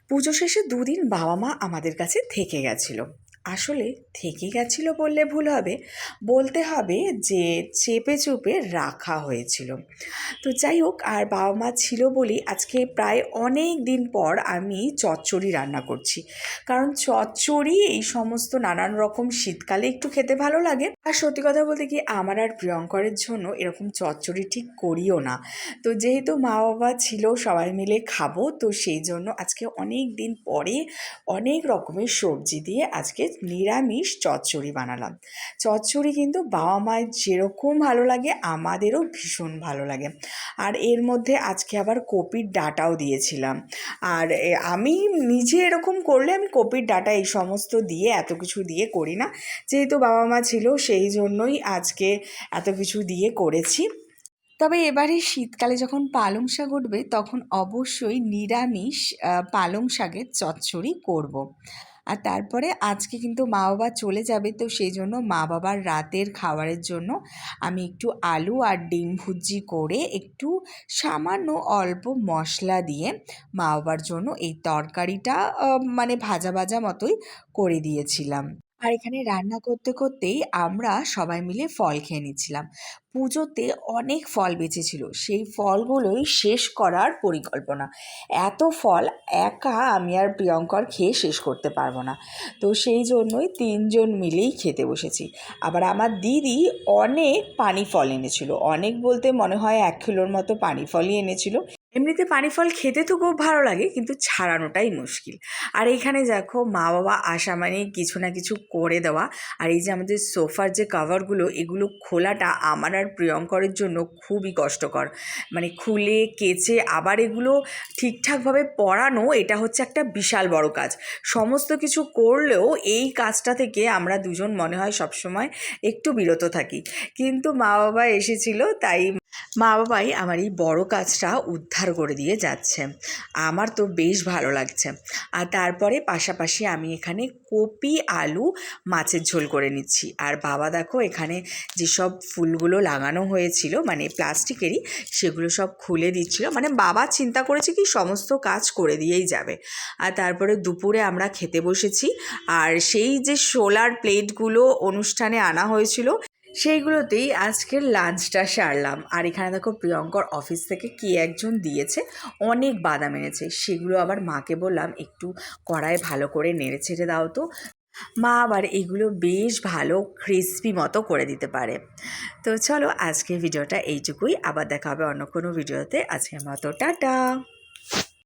পুজো শেষে দুদিন বাবা মা আমাদের কাছে থেকে গেছিলো। আসলে থেকে গেছিলো বললে ভুল হবে, বলতে হবে যে চেপে চুপে রাখা হয়েছিল। তো যাই হোক, আর বাবা মা ছিল বলেই আজকে প্রায় অনেক দিন পর আমি চচ্চড়ি রান্না করছি। কারণ চচ্চড়ি এই সমস্ত নানান রকম শীতকালে একটু খেতে ভালো লাগে। আর সত্যি কথা বলতে কি, আমার আর প্রিয়ঙ্করের জন্য এরকম চচ্চড়ি ঠিক করিও না। তো যেহেতু মা বাবা ছিল, সবাই মিলে খাবো, তো সেই জন্য আজকে অনেক দিন পরে অনেক রকমের সবজি দিয়ে আজকে নিরামিষ চচ্চড়ি বানালাম। চচ্চড়ি কিন্তু বাবা মায়ের যেরকম ভালো লাগে আমাদেরও ভীষণ ভালো লাগে। আর এর মধ্যে আজকে আবার কপির ডাঁটাও দিয়েছিলাম। আর আমি নিজে এরকম করলে আমি কপির ডাঁটা এই সমস্ত দিয়ে এত কিছু দিয়ে করি না। যেহেতু বাবা মা ছিল সেই জন্যই আজকে এত কিছু দিয়ে করেছি। তবে এবারে শীতকালে যখন পালং শাক উঠবে তখন অবশ্যই নিরামিষ পালং শাকের চচ্চড়ি করব। আর তারপরে আজকে কিন্তু মা বাবা চলে যাবে, তো সেই জন্য মা বাবার রাতের খাবারের জন্য আমি একটু আলু আর ডিম ভুজি করে একটু সামান্য অল্প মশলা দিয়ে মা বাবার জন্য এই তরকারিটা মানে ভাজা ভাজা মতোই করে দিয়েছিলাম। আর এখানে রান্না করতে করতেই আমরা সবাই মিলে ফল খেয়ে নিচ্ছিলাম। পুজোতে অনেক ফল বেঁচেছিল, সেই ফলগুলোই শেষ করার পরিকল্পনা। এত ফল একা আমি আর প্রিয়ঙ্কর খেয়ে শেষ করতে পারবো না, তো সেই জন্যই তিনজন মিলেই খেতে বসেছি। আবার আমার দিদি অনেক পানি ফল এনেছিল, অনেক বলতে মনে হয় 1 কিলোর মতো পানি ফলই এনেছিল। এমনিতে পানি ফল খেতে তো খুব ভালো লাগে, কিন্তু ছাড়ানোটাই মুশকিল। আর এইখানে দেখো মা বাবা আসা মানে কিছু না কিছু করে দেওয়া। আর এই যে আমাদের সোফার যে কভারগুলো, এগুলো খোলাটা আমার আর প্রিয়ঙ্করের জন্য খুবই কষ্টকর। মানে খুলে কেচে আবার এগুলো ঠিকঠাকভাবে পরানো, এটা হচ্ছে একটা বিশাল বড় কাজ। সমস্ত কিছু করলেও এই কাজটা থেকে আমরা দুজন মনে হয় সবসময় একটু বিরত থাকি। কিন্তু মা বাবা এসেছিল, তাই মা বাবাই আমার এই বড় কাজটা উদ্ধার করে দিয়ে যাচ্ছে। আমার তো বেশ ভালো লাগছে। আর তারপরে পাশাপাশি আমি এখানে কপি আলু মাছের ঝোল করে নিচ্ছি। আর বাবা দেখো এখানে যেসব ফুলগুলো লাগানো হয়েছিল মানে প্লাস্টিকেরই, সেগুলো সব খুলে দিচ্ছিল। মানে বাবা চিন্তা করেছে কি সমস্ত কাজ করে দিয়েই যাবে। আর তারপরে দুপুরে আমরা খেতে বসেছি। আর সেই যে সোলার প্লেটগুলো অনুষ্ঠানে আনা হয়েছিল, সেইগুলোতেই আজকের লাঞ্চটা সারলাম। আর এখানে দেখো প্রিয়ঙ্কর অফিস থেকে কি একজন দিয়েছে, অনেক বাদাম এনেছে। সেগুলো আবার মাকে বললাম একটু কড়াইয়ে ভালো করে নেড়ে ছেড়ে দাও তো। মা আবার এগুলো বেশ ভালো ক্রিস্পি মতো করে দিতে পারে। তো চলো আজকের ভিডিওটা এইটুকুই, আবার দেখা হবে অন্য কোনো ভিডিওতে। আজকের মতো টাটা।